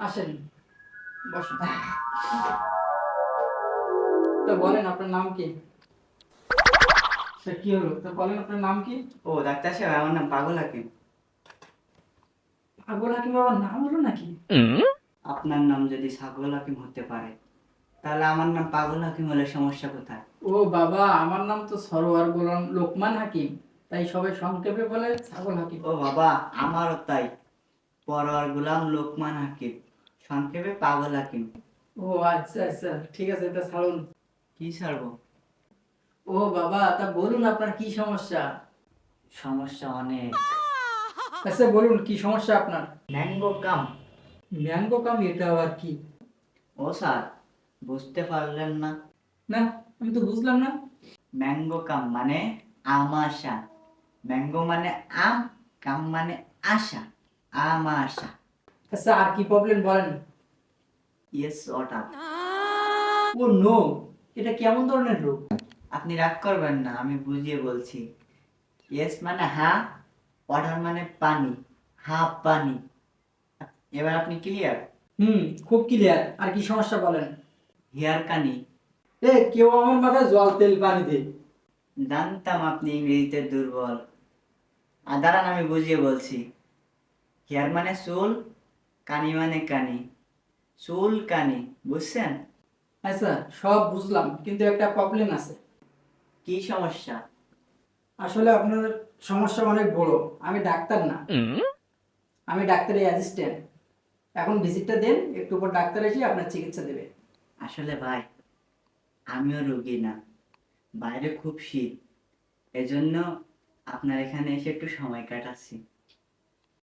আসেন, বসেন। তো বলেন আপনার নাম কি? কি হলো, তো বলেন আপনার নাম কি? ও ডাক্তার সাহেব, আমার নাম পাগল হাকিম। পাগল হাকিম বাবার নাম হলো নাকি? আপনার নাম যদি ছাগল হাকিম হতে পারে, তাহলে আমার নাম পাগল হাকিম হলে সমস্যা কোথায়? ও বাবা, আমার নাম তো সরোয়ার গোলাম লোকমান হাকিম, তাই সবাই সংক্ষেপে বলে ছাগল হাকিম। ও বাবা, আমারও তাই। পরোয়ার গোলাম লোকমান হাকিম, সংক্ষেপে পাগল হাকিম। ও আচ্ছা আচ্ছা, ঠিক আছে, তা ছাড়ুন। কি ছাড়বো? ও বাবা, তা বলুন আপনার কি সমস্যা? সমস্যা অনেক। আচ্ছা বলুন, কি সমস্যা আপনার? ম্যাঙ্গো কাম। ম্যাঙ্গো কাম, এটা আবার কি? ও স্যার, বুঝতে পারলেন না? না, আমি তো বুঝলাম না। ম্যাঙ্গো কাম মানে আমাশা। ম্যাঙ্গো মানে আম, কাম মানে আশা। আমাশা। আচ্ছা, আর কি প্রবলেম বলেন। Yes order. ও নো, এটা কেমন ধরনের রোগ? আপনি রাগ করবেন না, আমি বুঝিয়ে বলছি। ইয়েস মানে হা, ওয়াটার মানে পানি। হা পানি। এবার আপনি ক্লিয়ার? খুব ক্লিয়ার, আর কি সমস্যা বলেন। হিয়ার কানি। কেউ আমার মাথায় জল তেল পানি দে। জানতাম আপনি ইংরেজিতে দুর্বল। আর দাঁড়ান, আমি বুঝিয়ে বলছি। হেয়ার মানে চুল, কানি মানে কানি। চুল কানি, বুঝছেন? আচ্ছা, সব বুঝলাম, কিন্তু একটা প্রবলেম আছে। কি সমস্যা? আসলে আপনার সমস্যা অনেক বড়। আমি ডাক্তার না, আমি ডাক্তারের অ্যাসিস্ট্যান্ট। এখন ভিজিটটা দেন, একটু পর ডাক্তার এসে আপনার চিকিৎসা দেবে। আসলে ভাই, আমিও রোগী না। বাইরে খুব শীত, এজন্য আপনার এখানে এসে একটু সময় কাটাচ্ছি।